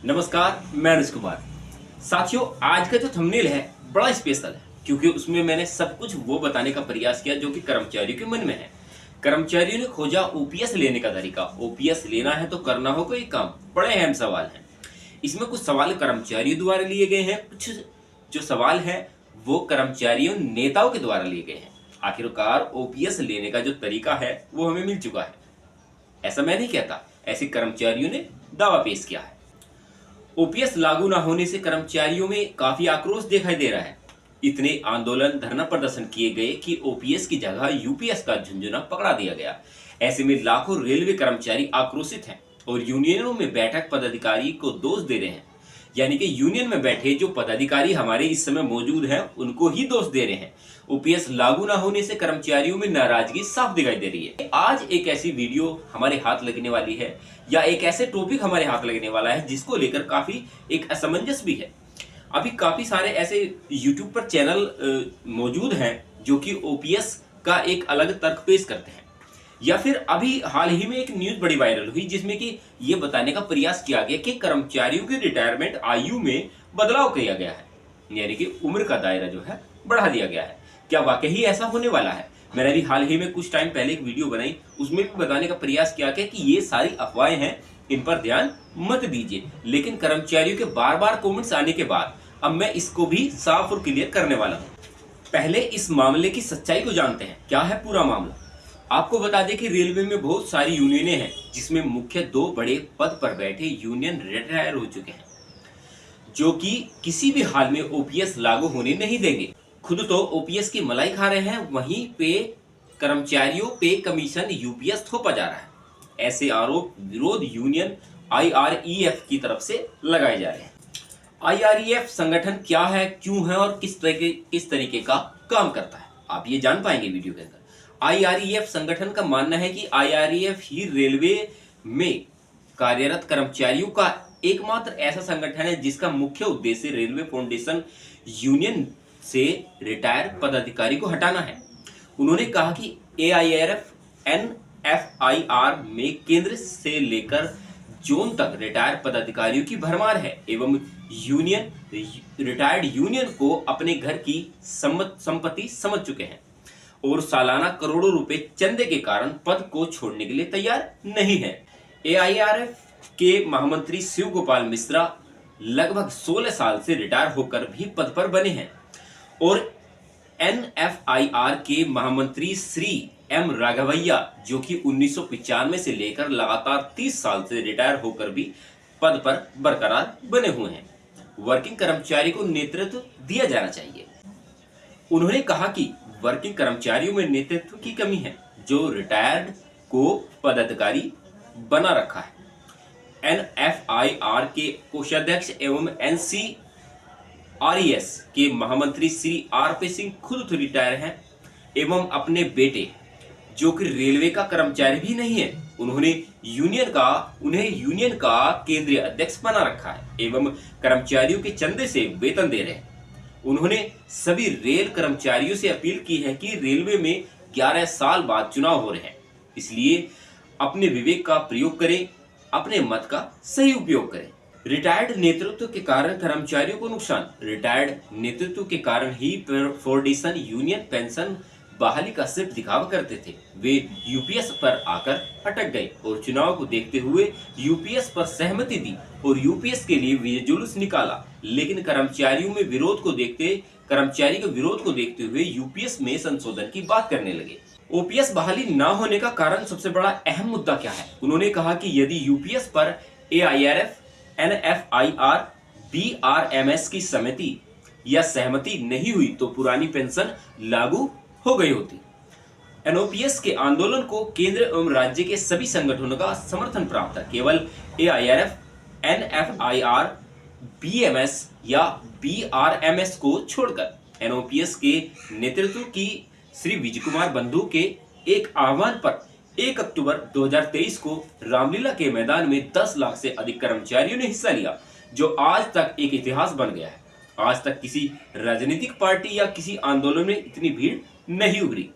नमस्कार, मैं अनुज कुमार। साथियों, आज का जो थंबनेल है बड़ा स्पेशल है क्योंकि उसमें मैंने सब कुछ वो बताने का प्रयास किया जो कि कर्मचारियों के मन में है। कर्मचारियों ने खोजा ओपीएस लेने का तरीका। ओपीएस लेना है तो करना हो कोई काम। बड़े अहम सवाल हैं। इसमें कुछ सवाल कर्मचारियों द्वारा लिए गए हैं, कुछ जो सवाल है वो कर्मचारियों नेताओं के द्वारा लिए गए हैं। आखिरकार ओपीएस लेने का जो तरीका है वो हमें मिल चुका है। ऐसा मैं नहीं कहता, ऐसे कर्मचारियों ने दावा पेश किया है। ओपीएस लागू न होने से कर्मचारियों में काफी आक्रोश दिखाई दे रहा है। इतने आंदोलन धरना प्रदर्शन किए गए कि ओपीएस की जगह यूपीएस का झुंझुना पकड़ा दिया गया। ऐसे में लाखों रेलवे कर्मचारी आक्रोशित हैं और यूनियनों में बैठक पदाधिकारी को दोष दे रहे हैं। यानी कि यूनियन में बैठे जो पदाधिकारी हमारे इस समय मौजूद हैं उनको ही दोष दे रहे हैं। ओपीएस लागू ना होने से कर्मचारियों में नाराजगी साफ दिखाई दे रही है। आज एक ऐसी वीडियो हमारे हाथ लगने वाली है या एक ऐसे टॉपिक हमारे हाथ लगने वाला है जिसको लेकर काफी एक असमंजस भी है। अभी काफी सारे ऐसे यूट्यूब पर चैनल मौजूद हैं जो कि ओपीएस का एक अलग तर्क पेश करते हैं, या फिर अभी हाल ही में एक न्यूज बड़ी वायरल हुई जिसमें कि ये बताने का प्रयास किया गया कि कर्मचारियों की रिटायरमेंट आयु में बदलाव किया गया है, यानी कि उम्र का दायरा जो है बढ़ा दिया गया है। क्या वाकई ऐसा होने वाला है? मैंने अभी हाल ही में कुछ टाइम पहले एक वीडियो बनाई, उसमें भी बताने का प्रयास किया गया कि ये सारी अफवाहें हैं, इन पर ध्यान मत दीजिए। लेकिन कर्मचारियों के बार बार कॉमेंट्स आने के बाद अब मैं इसको भी साफ और क्लियर करने वाला हूँ। पहले इस मामले की सच्चाई को जानते हैं। क्या है पूरा मामला? आपको बता दें कि रेलवे में बहुत सारी यूनियनें हैं जिसमें मुख्य दो बड़े पद पर बैठे यूनियन रिटायर हो चुके हैं, जो कि किसी भी हाल में ओपीएस लागू होने नहीं देंगे। खुद तो ओपीएस की मलाई खा रहे हैं, वहीं पे कर्मचारियों पे कमीशन यूपीएस थोपा जा रहा है। ऐसे आरोप विरोध यूनियन आईआरईएफ की तरफ से लगाए जा रहे हैं। आईआरईएफ संगठन क्या है, क्यों है और किस तरीके का काम करता है, आप ये जान पाएंगे वीडियो के अंदर। आईआरईएफ संगठन का मानना है कि आईआरईएफ ही रेलवे में कार्यरत कर्मचारियों का एकमात्र ऐसा संगठन है जिसका मुख्य उद्देश्य रेलवे फाउंडेशन यूनियन से रिटायर पदाधिकारी को हटाना है। उन्होंने कहा कि एआईआरएफ एनएफआईआर में केंद्र से लेकर जोन तक रिटायर पदाधिकारियों की भरमार है एवं यूनियन रिटायर्ड यूनियन को अपने घर की संपत्ति समझ चुके हैं और सालाना करोड़ों रुपए चंदे के कारण पद को छोड़ने के लिए तैयार नहीं है। एआईआरएफ के महामंत्री शिव गोपाल मिश्रा लगभग 16 साल से रिटायर होकर भी पद पर बने हैं और एनएफआईआर के महामंत्री श्री एम राघवैया, जो कि 1995 से लेकर लगातार 30 साल से रिटायर होकर भी पद पर बरकरार बने हुए हैं। वर्किंग कर्मचारी को नेतृत्व दिया जाना चाहिए। उन्होंने कहा कि वर्किंग कर्मचारियों में नेतृत्व की कमी है, जो रिटायर्ड को पदाधिकारी बना रखा है। एनएफआईआर के कोषाध्यक्ष एवं एनसीआरईएस के महामंत्री श्री आरपी सिंह खुद तो रिटायर हैं एवं अपने बेटे, जो कि रेलवे का कर्मचारी भी नहीं है, उन्हें यूनियन का केंद्रीय अध्यक्ष बना रखा है एवं कर्मचारियों के चंदे से वेतन दे रहे हैं। उन्होंने सभी रेल कर्मचारियों से अपील की है कि रेलवे में 11 साल बाद चुनाव हो रहे हैं, इसलिए अपने विवेक का प्रयोग करें, अपने मत का सही उपयोग करें। रिटायर्ड नेतृत्व के कारण कर्मचारियों को नुकसान। रिटायर्ड नेतृत्व के कारण ही फाउंडेशन यूनियन पेंशन बहाली का सिर्फ दिखावा करते थे। वे यूपीएस पर आकर अटक गए और चुनाव को देखते हुए यूपीएस पर सहमति दी और यूपीएस के लिए वे जुलूस निकाला, लेकिन कर्मचारी के विरोध को देखते हुए यूपीएस में संशोधन की बात करने लगे। ओपीएस बहाली न होने का कारण सबसे बड़ा अहम मुद्दा क्या है? उन्होंने कहा कि यदि यूपीएस पर एआईआरएफ, एनएफआईआर, बीआरएमएस की सहमति नहीं हुई तो पुरानी पेंशन लागू हो गई होती। एनओपीएस के आंदोलन को केंद्र एवं राज्य के सभी संगठनों का समर्थन प्राप्त था। केवल एआईआरएफ, एनएफआईआर, बीएमएस या बीआरएमएस को छोड़कर एनओपीएस के नेतृत्व की श्री विजय कुमार बंधु के एक आह्वान पर 1 अक्टूबर 2023 को रामलीला के मैदान में 10 लाख से अधिक कर्मचारियों ने हिस्सा लिया, जो आज तक एक इतिहास बन गया है। आज तक किसी राजनीतिक पार्टी या किसी आंदोलन में इतनी भीड़ नहीं उभरी।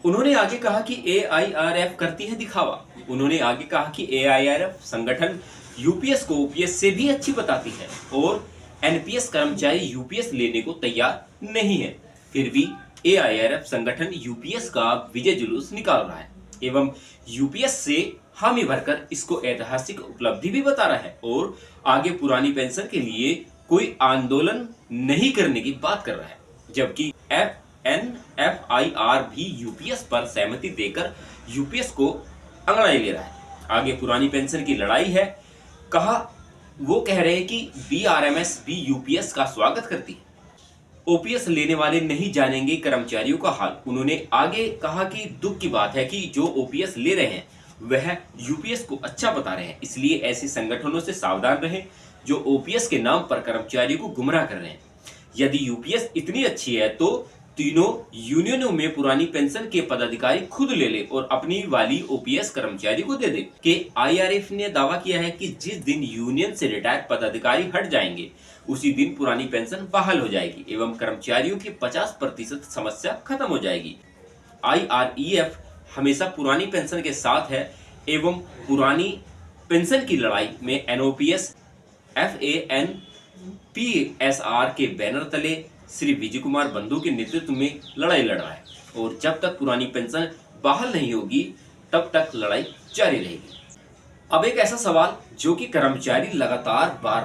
उन्होंने आगे कहा कि एआईआरएफ करती है दिखावा। उन्होंने आगे कहा कि एआईआरएफ संगठन यूपीएस को ओपीएस से भी अच्छी बताती है और एनपीएस कर्मचारी यूपीएस लेने को तैयार नहीं है। फिर भी एआईआरएफ संगठन यूपीएस का विजय जुलूस निकाल रहा है एवं यूपीएस से हामी भरकर इसको ऐतिहासिक उपलब्धि भी बता रहा है और आगे पुरानी पेंशन के लिए कोई आंदोलन नहीं करने की बात कर रहा है। जबकि एनएफआईआर भी यूपीएस पर सहमति देकर यूपीएस को अंगड़ाई ले रहा है। आगे पुरानी पेंशन की लड़ाई है। कहा वो कह रहे हैं कि बीआरएमएस भी यूपीएस का स्वागत करती है। ओपीएस लेने वाले नहीं जानेंगे कर्मचारियों का हाल। उन्होंने आगे कहा कि दुख की बात है कि जो ओपीएस ले रहे हैं वह यूपीएस को अच्छा बता रहे हैं, इसलिए ऐसे संगठनों से सावधान रहें जो ओपीएस के नाम पर कर्मचारियों को गुमराह कर रहे हैं। यदि यूपीएस इतनी अच्छी है तो तीनों यूनियनों में पुरानी पेंशन के पदाधिकारी खुद ले ले और अपनी वाली ओपीएस कर्मचारी को दे दे। के आईआरएफ ने दावा किया है कि जिस दिन यूनियन से रिटायर्ड पदाधिकारी हट जाएंगे उसी दिन पुरानी पेंशन बहाल हो जाएगी एवं कर्मचारियों की 50% समस्या खत्म हो जाएगी। आईआरईएफ हमेशा पुरानी पेंशन के साथ है एवं पुरानी पेंशन की लड़ाई में एनओपीएस FANPSR के बैनर तले श्री विजय कुमार बंधु के नेतृत्व में लड़ाई लड़ रहा है और जब तक पुरानी पेंशन बहाल नहीं होगी तब तक लड़ाई जारी रहेगी। अब एक ऐसा सवाल जो कि कर्मचारी लगातार बार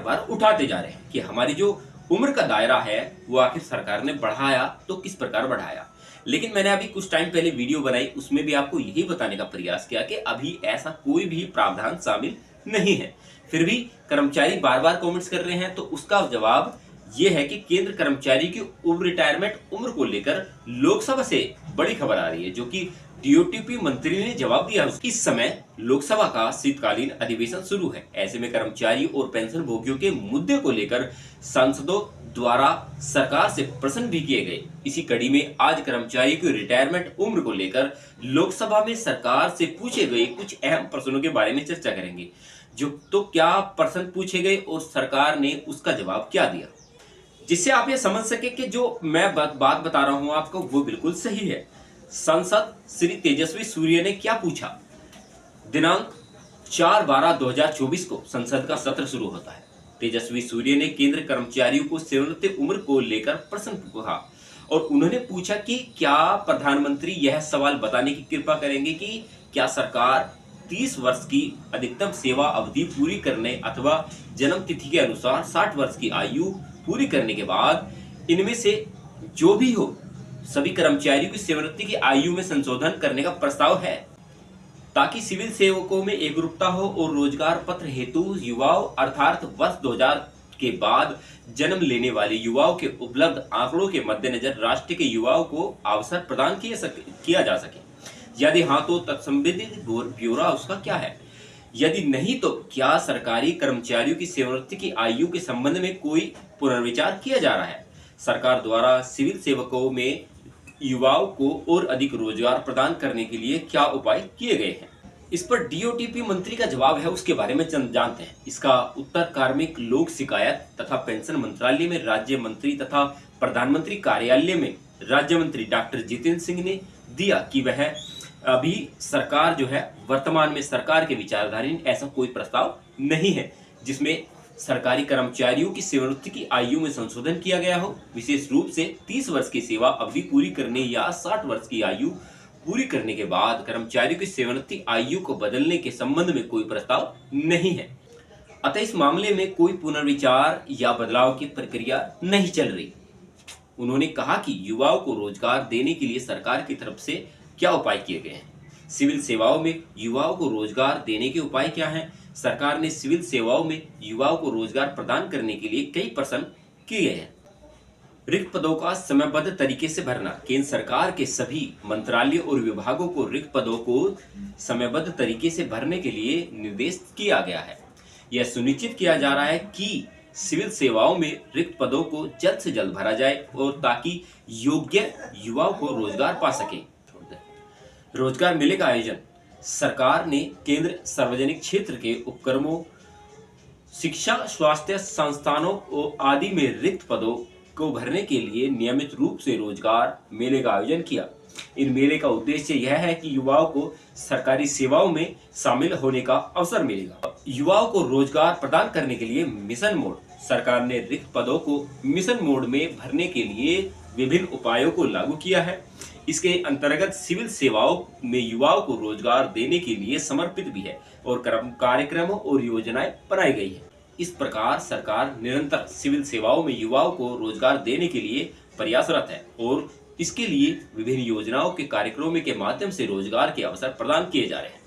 बार उठाते जा रहे हैं कि हमारी जो उम्र का दायरा है वो आखिर सरकार ने बढ़ाया तो किस प्रकार बढ़ाया। लेकिन मैंने अभी कुछ टाइम पहले वीडियो बनाई, उसमें भी आपको यही बताने का प्रयास किया कि अभी ऐसा कोई भी प्रावधान शामिल नहीं है। फिर भी कर्मचारी बार बार कमेंट्स कर रहे हैं, तो उसका जवाब ये है कि केंद्र कर्मचारी की रिटायरमेंट उम्र को लेकर लोकसभा से बड़ी खबर आ रही है, जो कि डीओटीपी मंत्री ने जवाब दिया। इस समय लोकसभा का शीतकालीन अधिवेशन शुरू है। ऐसे में कर्मचारी और पेंशन भोगियों के मुद्दे को लेकर सांसदों द्वारा सरकार से प्रश्न भी किए गए। इसी कड़ी में आज कर्मचारी की रिटायरमेंट उम्र को लेकर लोकसभा में सरकार से पूछे गए कुछ अहम प्रश्नों के बारे में चर्चा करेंगे। तो क्या प्रश्न पूछे गए और सरकार ने उसका जवाब क्या दिया, जिससे आप ये समझ सके कि जो मैं बात बता रहा हूं आपको वो बिल्कुल सही है। सांसद श्री तेजस्वी सूर्य ने क्या पूछा। दिनांक 4/12/2024 को संसद का सत्र शुरू होता है। तेजस्वी सूर्य ने केंद्र कर्मचारियों को सेवानिवृत्ति उम्र को लेकर प्रश्न पूछा और उन्होंने पूछा कि क्या प्रधानमंत्री यह सवाल बताने की कृपा करेंगे कि क्या सरकार 30 वर्ष की अधिकतम सेवा अवधि पूरी करने अथवा जन्म तिथि के अनुसार 60 वर्ष की आयु पूरी करने के बाद इनमें से जो भी हो सभी कर्मचारियों की सेवानिवृत्ति की आयु में संशोधन करने का प्रस्ताव है, ताकि सिविल सेवकों में एकरूपता हो और रोजगार पत्र हेतु युवाओं अर्थात वर्ष 2000 के बाद जन्म लेने वाले युवाओं के उपलब्ध आंकड़ों के मद्देनजर राष्ट्र के युवाओं को अवसर प्रदान किया जा सके। यदि हाँ तो तत्संबंधित ब्यौरा उसका क्या है। यदि नहीं तो क्या सरकारी कर्मचारियों की सेवानिवृत्ति की आयु के संबंध में कोई पुनर्विचार किया जा रहा है। सरकार द्वारा सिविल सेवकों में युवाओं को और अधिक रोजगार प्रदान करने के लिए क्या उपाय किए गए हैं। इस पर डीओटीपी मंत्री का जवाब है, उसके बारे में जानते हैं। इसका उत्तर कार्मिक लोक शिकायत तथा पेंशन मंत्रालय में राज्य मंत्री तथा प्रधानमंत्री कार्यालय में राज्य मंत्री डॉक्टर जितेंद्र सिंह ने दिया कि वह अभी सरकार जो है वर्तमान में सरकार के विचारधारा ऐसा कोई प्रस्ताव नहीं है जिसमें सरकारी कर्मचारियों की सेवानिवृत्ति की आयु में संशोधन किया गया हो। विशेष रूप से 30 वर्ष की सेवा अवधि पूरी करने या 60 वर्ष की आयु पूरी करने के बाद कर्मचारियों की सेवानिवृत्ति आयु को बदलने के संबंध में कोई प्रस्ताव नहीं है। अतः इस मामले में कोई पुनर्विचार या बदलाव की प्रक्रिया नहीं चल रही। उन्होंने कहा कि युवाओं को रोजगार देने के लिए सरकार की तरफ से क्या उपाय किए गए हैं। सिविल सेवाओं में युवाओं को रोजगार देने के उपाय क्या हैं। सरकार ने सिविल सेवाओं में युवाओं को रोजगार प्रदान करने के लिए कई प्रश्न किए हैं। रिक्त पदों का समयबद्ध तरीके से भरना। केंद्र सरकार के सभी मंत्रालय और विभागों को रिक्त पदों को समयबद्ध तरीके से भरने के लिए निर्देश किया गया है। यह सुनिश्चित किया जा रहा है कि सिविल सेवाओं में रिक्त पदों को जल्द से जल्द भरा जाए और ताकि योग्य युवाओं को रोजगार पा सके। रोजगार मेले का आयोजन। सरकार ने केंद्र सार्वजनिक क्षेत्र के उपक्रमों, शिक्षा, स्वास्थ्य संस्थानों आदि में रिक्त पदों को भरने के लिए नियमित रूप से रोजगार मेले का आयोजन किया। इन मेले का उद्देश्य यह है कि युवाओं को सरकारी सेवाओं में शामिल होने का अवसर मिलेगा। युवाओं को रोजगार प्रदान करने के लिए मिशन मोड, सरकार ने रिक्त पदों को मिशन मोड में भरने के लिए विभिन्न उपायों को लागू किया है। इसके अंतर्गत सिविल सेवाओं में युवाओं को रोजगार देने के लिए समर्पित भी है और कार्यक्रमों और योजनाएं बनाई गई है। इस प्रकार सरकार निरंतर सिविल सेवाओं में युवाओं को रोजगार देने के लिए प्रयासरत है और इसके लिए विभिन्न योजनाओं के कार्यक्रमों के माध्यम से रोजगार के अवसर प्रदान किए जा रहे हैं।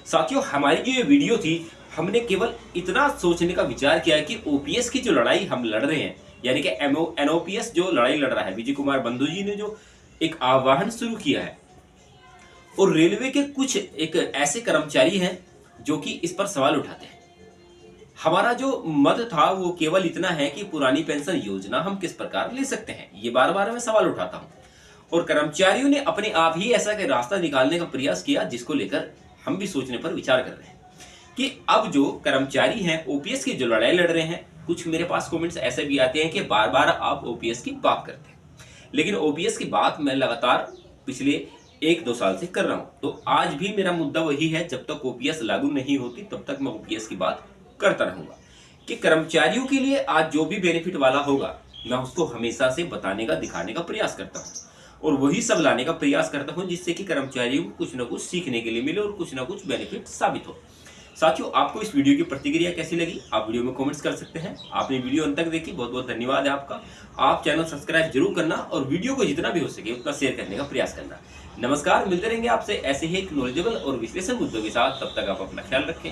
साथियों, हमारी जो ये वीडियो थी, हमने केवल इतना सोचने का विचार किया है कि ओपीएस की जो लड़ाई हम लड़ रहे हैं, यानी कि एनओपीएस जो लड़ाई लड़ रहा है, विजय कुमार बंधु जी ने जो एक आह्वान शुरू किया है, और रेलवे के कुछ एक ऐसे कर्मचारी हैं जो कि इस पर सवाल उठाते हैं। हमारा जो मत था वो केवल इतना है कि पुरानी पेंशन योजना हम किस प्रकार ले सकते हैं, ये बार बार मैं सवाल उठाता हूं। और कर्मचारियों ने अपने आप ही ऐसा के रास्ता निकालने का प्रयास किया, जिसको लेकर हम भी सोचने पर विचार कर रहे हैं कि अब जो कर्मचारी हैं ओपीएस की जो लड़ाई लड़ रहे हैं, कुछ मेरे पास कमेंट्स ऐसे भी आते हैं कि बार बार आप ओपीएस की बात करते हैं, लेकिन ओपीएस की बात मैं लगातार पिछले 1-2 साल से कर रहा हूं। तो आज भी मेरा मुद्दा वही है, जब तक ओपीएस लागू नहीं होती तब तक मैं ओपीएस की बात करता रहूंगा कि कर्मचारियों के लिए आज जो भी बेनिफिट वाला होगा मैं उसको हमेशा से बताने का, दिखाने का प्रयास करता हूं और वही सब लाने का प्रयास करता हूं जिससे कि कर्मचारियों को कुछ ना कुछ सीखने के लिए मिले और कुछ ना कुछ बेनिफिट साबित हो। साथियों, आपको इस वीडियो की प्रतिक्रिया कैसी लगी आप वीडियो में कमेंट्स कर सकते हैं। आपने वीडियो अंत तक देखी, बहुत बहुत धन्यवाद है आपका। आप चैनल सब्सक्राइब जरूर करना और वीडियो को जितना भी हो सके उतना शेयर करने का प्रयास करना। नमस्कार, मिलते रहेंगे आपसे ऐसे ही एक नॉलेजेबल और विश्लेषण मुद्दों के साथ। तब तक आप अपना ख्याल रखें।